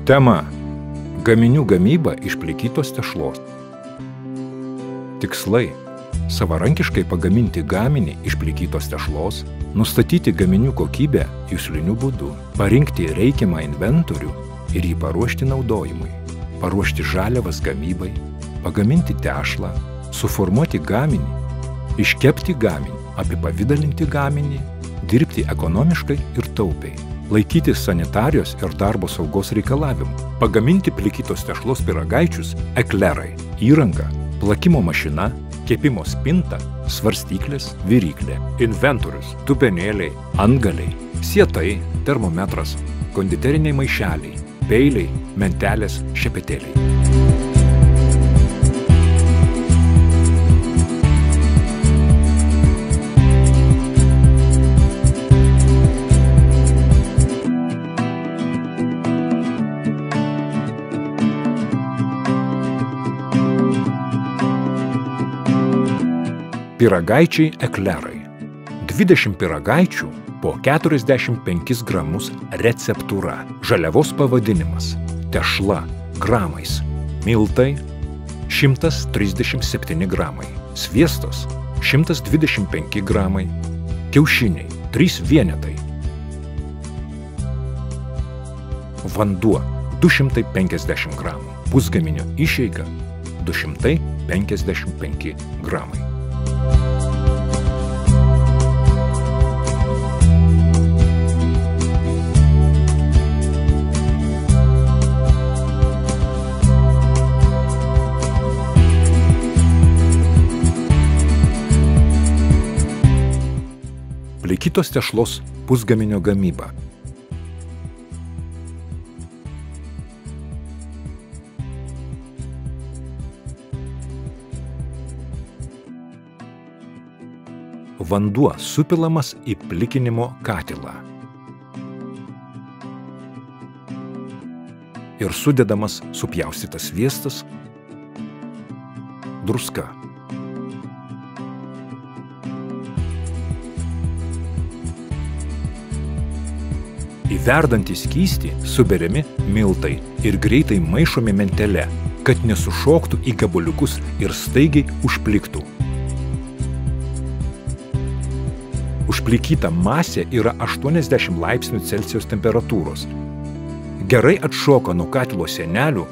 Tema – gaminių gamyba iš plikytos tešlos. Tikslai – savarankiškai pagaminti gaminį iš plikytos tešlos, nustatyti gaminių kokybę jusliniu būdu, parinkti reikiamą inventorių ir jį paruošti naudojimui, paruošti žaliavas gamybai, pagaminti tešlą, suformuoti gaminį, iškepti gaminį, apipavidalinti gaminį, dirbti ekonomiškai ir taupiai, laikytis sanitarijos ir darbo saugos reikalavimų, pagaminti plikytos tešlos pyragaičius, eklerai, įranga, plakimo mašina, kepimo spinta, svarstyklės, viryklė, inventorius, dubenėliai, antgaliai, sietai, termometras, konditeriniai maišeliai, peiliai, mentelės, šepetėliai. Pyragaičiai eklerai. 20 pyragaičių po 45 gramus receptūra. Žaliavos pavadinimas. Tešla gramais. Miltai 137 gramai. Sviestas 125 gramai. Kiaušiniai 3 vienetai. Vanduo 250 gramų. Pusgaminio išeiga 255 gramai. Plikytos tešlos pusgaminio gamyba. Vanduo supilamas į plikinimo katilą ir sudedamas supjaustytas sviestas, druska. Į verdantį skystį suberiami miltai ir greitai maišomi mentele, kad nesušoktų į gabaliukus ir staigiai užpliktų. Užplikyta masė yra 80 laipsnių Celsijaus temperatūros. Gerai atšoka nuo katilo sienelių,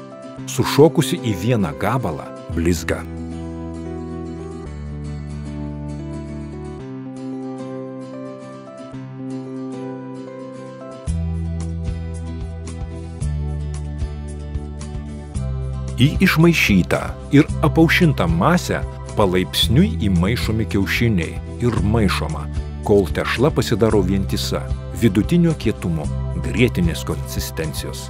sušokusi į vieną gabalą blizga. Į išmaišytą ir apaušintą masę palaipsniui įmaišomi kiaušiniai ir maišoma, kol tešla pasidaro vientisa, vidutinio kietumo, grietinės konsistencijos.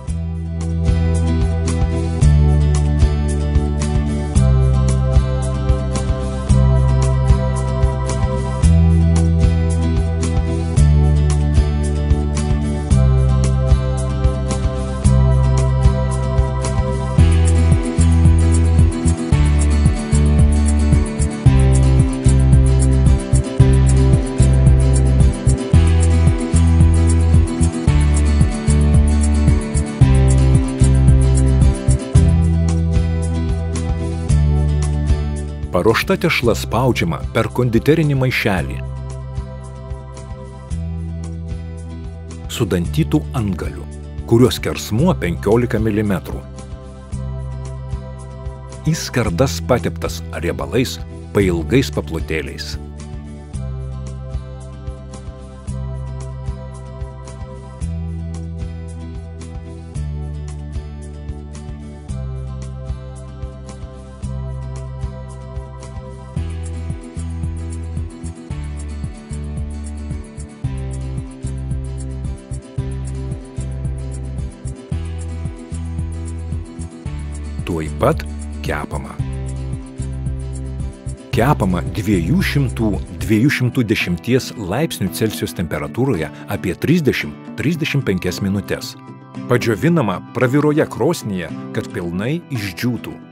Paruošta tešla spaudžiama per konditerinį maišelį su dantytų antgaliu, kurio skersmuo 15 mm. Į skardas pateptas riebalais pailgais paplotėliais. Tuoj pat kepama. Kepama 200–210 laipsnių Celsijaus temperatūroje apie 30–35 minutes. Padžiovinama praviroje krosnyje, kad pilnai išdžiūtų.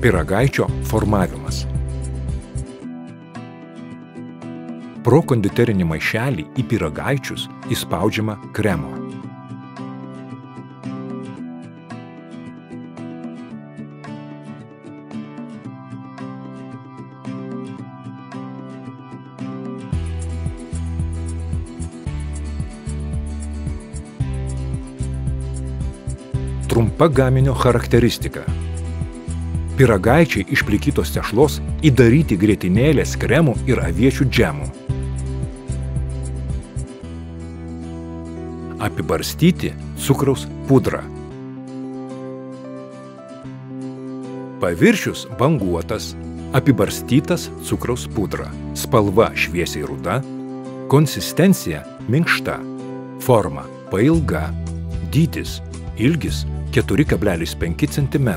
Pyragaičio formavimas. Pro konditerinį maišelį į pyragaičius įspaudžiama kremo. Trumpa gaminio charakteristika. Pyragaičiai iš plikytos tešlos įdaryti grietinėlės kremų ir aviečių džemų. Apibarstyti cukraus pudra. Paviršius banguotas, apibarstytas cukraus pudra. Spalva šviesiai ruda, konsistencija minkšta, forma pailga, dydis ilgis 4,5 cm,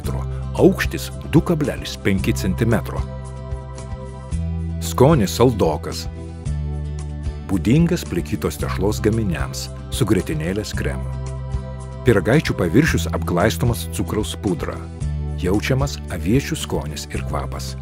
aukštis 2,5 cm. Skonis saldokas. Būdingas plikytos tešlos gaminiams su grietinėlės kremu. Pyragaičių paviršius apglaistomas cukraus pudra. Jaučiamas aviečių skonis ir kvapas.